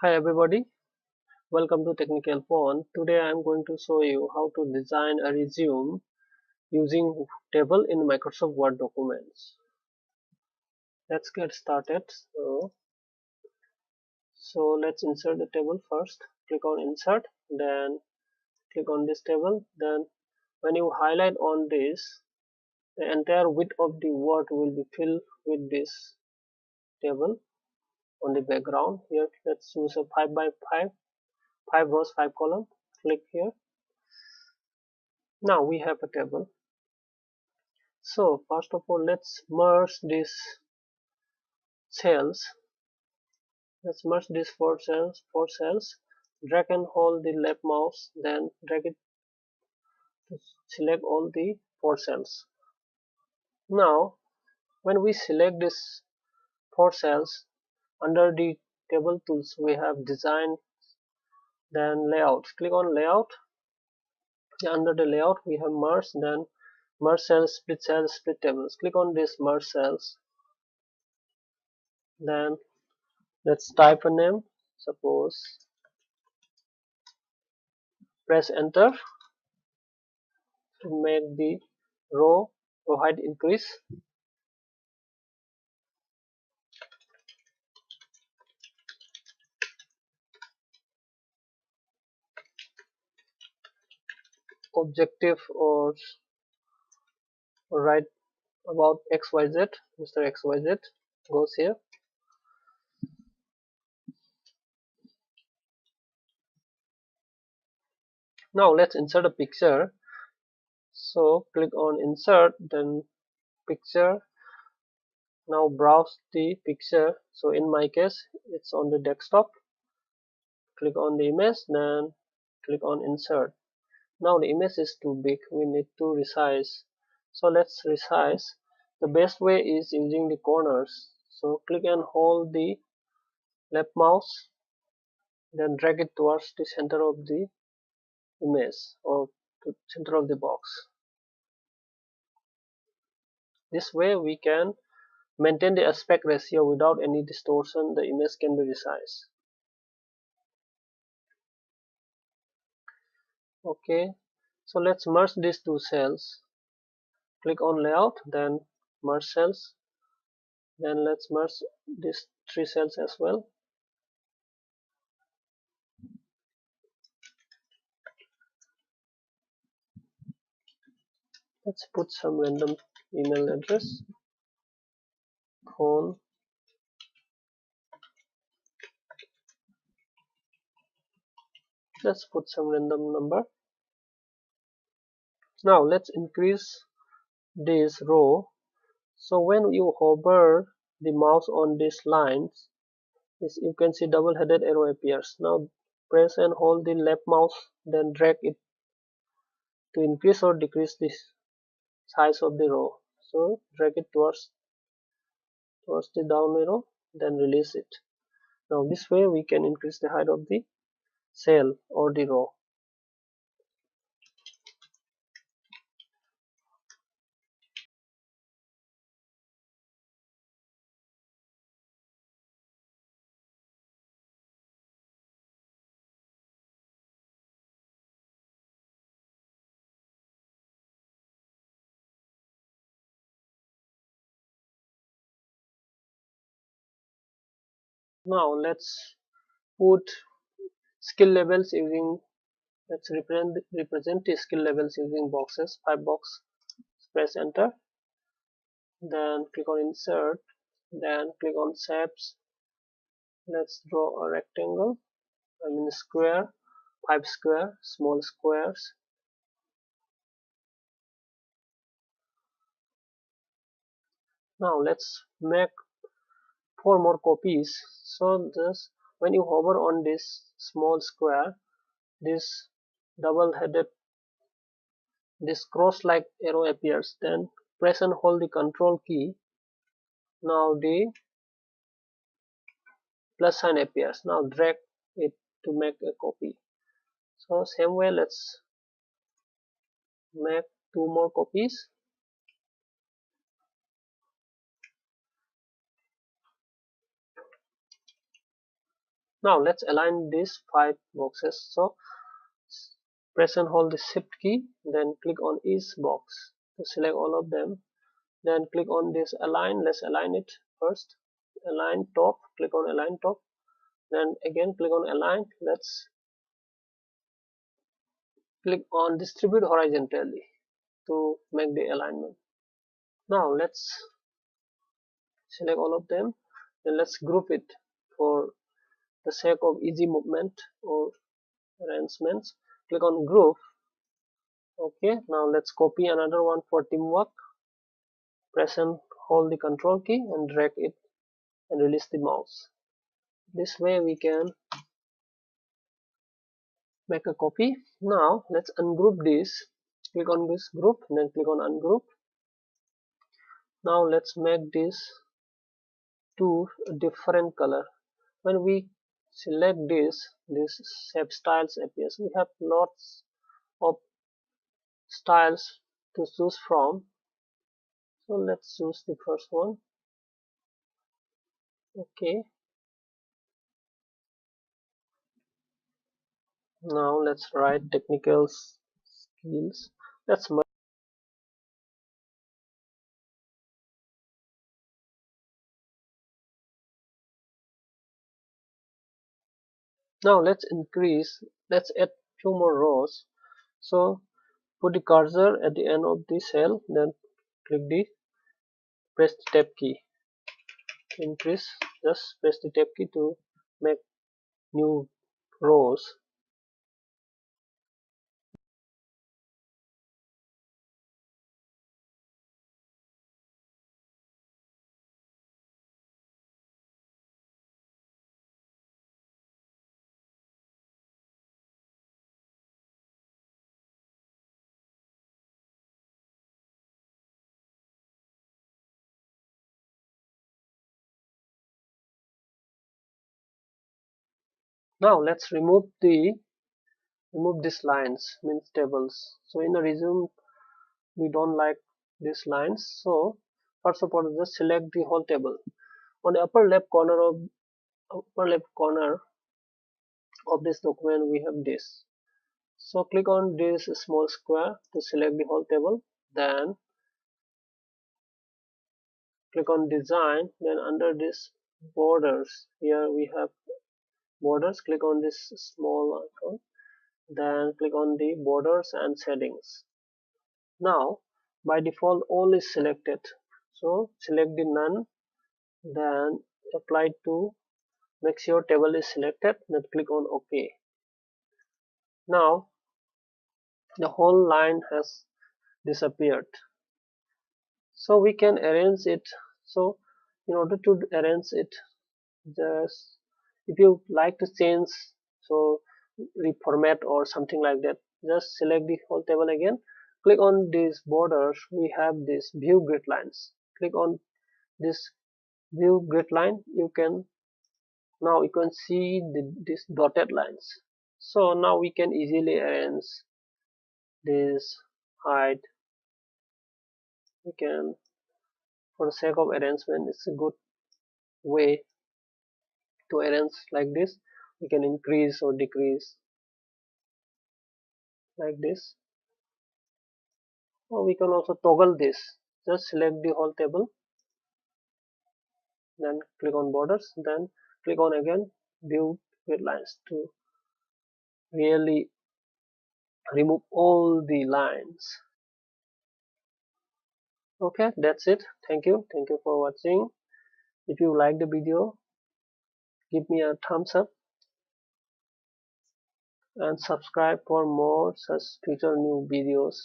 Hi everybody, welcome to Technical Phone. Today I am going to show you how to design a resume using table in Microsoft Word documents. Let's get started. So let's insert the table first. Click on insert, then click on this table. Then when you highlight on this, the entire width of the word will be filled with this table on the background. Here let's choose a 5 by 5, 5 rows, 5 column. Click here. Now we have a table. So first of all, let's merge these cells. Let's merge these four cells. Drag and hold the left mouse, then drag it to select all the four cells. Now, when we select these four cells, under the table tools we have design, then layout. Click on layout. Under the layout we have merge, then merge cells, split tables. Click on this merge cells. Then let's type a name. Suppose press enter to make the row height increase. Objective or write about XYZ. Mr. XYZ goes here. Now let's insert a picture. So click on insert, then picture. Now browse the picture. So in my case it's on the desktop. Click on the image, then click on insert. Now the image is too big, we need to resize. So let's resize. The best way is using the corners. So click and hold the left mouse, then drag it towards the center of the image or to center of the box. This way we can maintain the aspect ratio without any distortion. The image can be resized. Okay, so let's merge these two cells. Click on layout, then merge cells. Then let's merge these three cells as well. Let's put some random email address, phone. Let's put some random number. Now let's increase this row. So when you hover the mouse on these lines, you can see double-headed arrow appears. Now press and hold the left mouse, then drag it to increase or decrease the size of the row. So drag it towards the down arrow, then release it. Now this way we can increase the height of the cell or the row. Now let's put skill levels using, let's represent the skill levels using boxes. 5 box. Press enter, then click on insert, then click on shapes. Let's draw a rectangle, I mean square, 5 square, small squares. Now let's make 4 more copies. So this, when you hover on this small square, this double-headed, this cross-like arrow appears. Then press and hold the control key. Now the plus sign appears. Now drag it to make a copy. So same way, let's make 2 more copies. Now let's align these 5 boxes. So press and hold the shift key, then click on each box to select all of them, then click on this align. Let's align it first. Align top, click on align top, then again click on align. Let's click on distribute horizontally to make the alignment. Now let's select all of them, then let's group it for the sake of easy movement or arrangements. Click on group. Okay, now let's copy another one for teamwork. Press and hold the control key and drag it and release the mouse. This way we can make a copy. Now let's ungroup this. Click on this group and then click on ungroup. Now let's make this to a different color. When we select this shape styles appears. We have lots of styles to choose from. So let's choose the first one. Okay. Now let's write technical skills. Let's now let's add few more rows. So put the cursor at the end of the cell, then press the tab key. Increase, just press the tab key to make new rows. Now let's remove these lines, means tables. So in the resume we don't like these lines. So first of all, just select the whole table. On the upper left corner of this document we have this. So click on this small square to select the whole table. Then click on design. Then under this borders, here we have borders. Click on this small icon. Then click on the borders and settings. Now by default all is selected. So select the none. Then apply to make sure table is selected. Then click on OK. Now the whole line has disappeared. So we can arrange it. So in order to arrange it, just if you like to change, so reformat or something like that, just select the whole table again, click on these borders. We have this view grid lines. Click on this view grid line. Now you can see these dotted lines. So now we can easily arrange this height. We can, for the sake of arrangement, it's a good way to arrange like this. We can increase or decrease like this, or we can also toggle this. Just select the whole table, then click on borders, then click on again view grid lines to really remove all the lines. Okay, that's it. Thank you for watching. If you like the video, give me a thumbs up and subscribe for more such future new videos.